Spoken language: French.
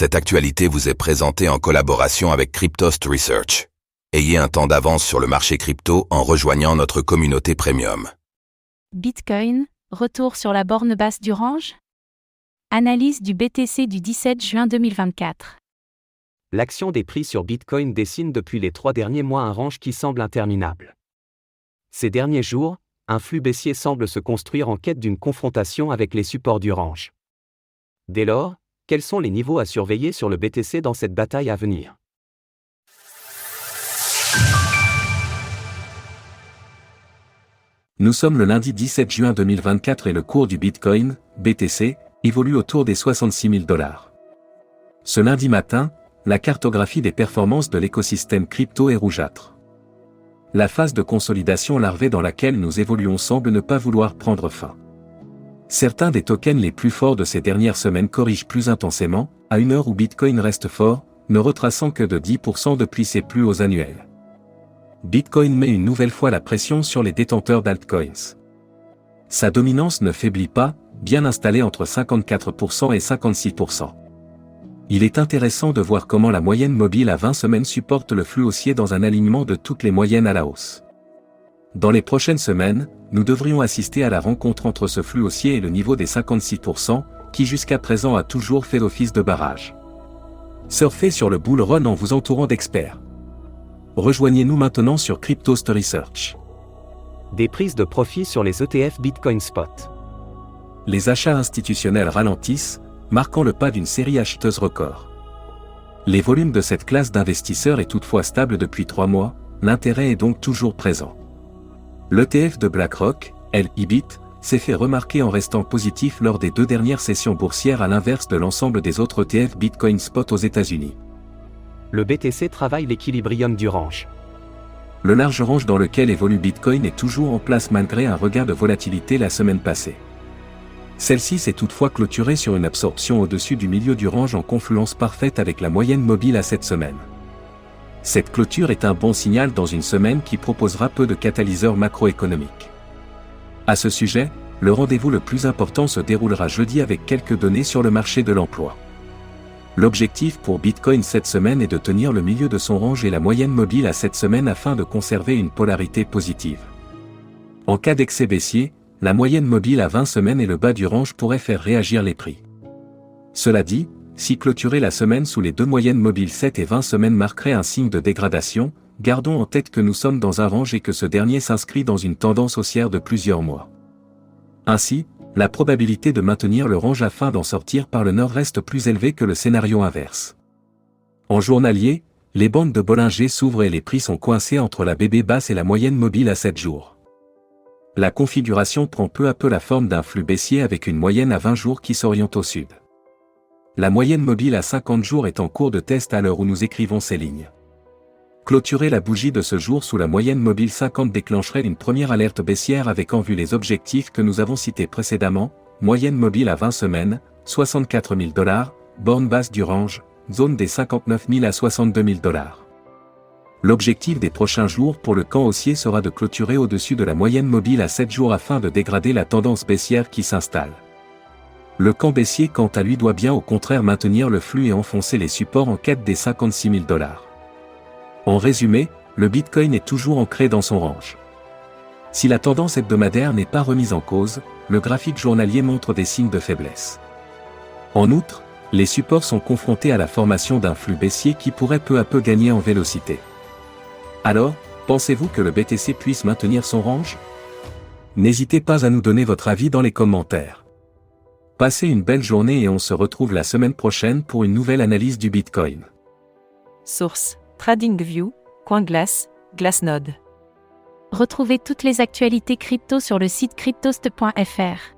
Cette actualité vous est présentée en collaboration avec Cryptost Research. Ayez un temps d'avance sur le marché crypto en rejoignant notre communauté premium. Bitcoin, retour sur la borne basse du range ? Analyse du BTC du 17 juin 2024. L'action des prix sur Bitcoin dessine depuis les 3 derniers mois un range qui semble interminable. Ces derniers jours, un flux baissier semble se construire en quête d'une confrontation avec les supports du range. Dès lors, quels sont les niveaux à surveiller sur le BTC dans cette bataille à venir ? Nous sommes le lundi 17 juin 2024 et le cours du Bitcoin, BTC, évolue autour des 66 000 $. Ce lundi matin, la cartographie des performances de l'écosystème crypto est rougeâtre. La phase de consolidation larvée dans laquelle nous évoluons semble ne pas vouloir prendre fin. Certains des tokens les plus forts de ces dernières semaines corrigent plus intensément, à une heure où Bitcoin reste fort, ne retraçant que de 10% depuis ses plus hauts annuels. Bitcoin met une nouvelle fois la pression sur les détenteurs d'altcoins. Sa dominance ne faiblit pas, bien installée entre 54% et 56%. Il est intéressant de voir comment la moyenne mobile à 20 semaines supporte le flux haussier dans un alignement de toutes les moyennes à la hausse. Dans les prochaines semaines, nous devrions assister à la rencontre entre ce flux haussier et le niveau des 56%, qui jusqu'à présent a toujours fait l'office de barrage. Surfez sur le bull run en vous entourant d'experts. Rejoignez-nous maintenant sur Cryptost Research. Des prises de profit sur les ETF Bitcoin Spot. Les achats institutionnels ralentissent, marquant le pas d'une série acheteuse record. Les volumes de cette classe d'investisseurs est toutefois stable depuis 3 mois, l'intérêt est donc toujours présent. L'ETF de BlackRock, LIBIT, s'est fait remarquer en restant positif lors des 2 dernières sessions boursières à l'inverse de l'ensemble des autres ETF Bitcoin Spot aux États-Unis. Le BTC travaille l'équilibrium du range. Le large range dans lequel évolue Bitcoin est toujours en place malgré un regain de volatilité la semaine passée. Celle-ci s'est toutefois clôturée sur une absorption au-dessus du milieu du range en confluence parfaite avec la moyenne mobile à 7 semaines. Cette clôture est un bon signal dans une semaine qui proposera peu de catalyseurs macroéconomiques. À ce sujet, le rendez-vous le plus important se déroulera jeudi avec quelques données sur le marché de l'emploi. L'objectif pour Bitcoin cette semaine est de tenir le milieu de son range et la moyenne mobile à 7 semaines afin de conserver une polarité positive. En cas d'excès baissier, la moyenne mobile à 20 semaines et le bas du range pourraient faire réagir les prix. Cela dit, si clôturer la semaine sous les 2 moyennes mobiles 7 et 20 semaines marquerait un signe de dégradation, gardons en tête que nous sommes dans un range et que ce dernier s'inscrit dans une tendance haussière de plusieurs mois. Ainsi, la probabilité de maintenir le range afin d'en sortir par le nord reste plus élevée que le scénario inverse. En journalier, les bandes de Bollinger s'ouvrent et les prix sont coincés entre la BB basse et la moyenne mobile à 7 jours. La configuration prend peu à peu la forme d'un flux baissier avec une moyenne à 20 jours qui s'oriente au sud. La moyenne mobile à 50 jours est en cours de test à l'heure où nous écrivons ces lignes. Clôturer la bougie de ce jour sous la moyenne mobile 50 déclencherait une première alerte baissière avec en vue les objectifs que nous avons cités précédemment, moyenne mobile à 20 semaines, 64 000 $, borne basse du range, zone des 59 000 à 62 000 $. L'objectif des prochains jours pour le camp haussier sera de clôturer au-dessus de la moyenne mobile à 7 jours afin de dégrader la tendance baissière qui s'installe. Le camp baissier quant à lui doit bien au contraire maintenir le flux et enfoncer les supports en quête des 56 000 $. En résumé, le Bitcoin est toujours ancré dans son range. Si la tendance hebdomadaire n'est pas remise en cause, le graphique journalier montre des signes de faiblesse. En outre, les supports sont confrontés à la formation d'un flux baissier qui pourrait peu à peu gagner en vélocité. Alors, pensez-vous que le BTC puisse maintenir son range ? N'hésitez pas à nous donner votre avis dans les commentaires. Passez une belle journée et on se retrouve la semaine prochaine pour une nouvelle analyse du Bitcoin. Source: TradingView, CoinGlass, Glassnode. Retrouvez toutes les actualités crypto sur le site cryptost.fr.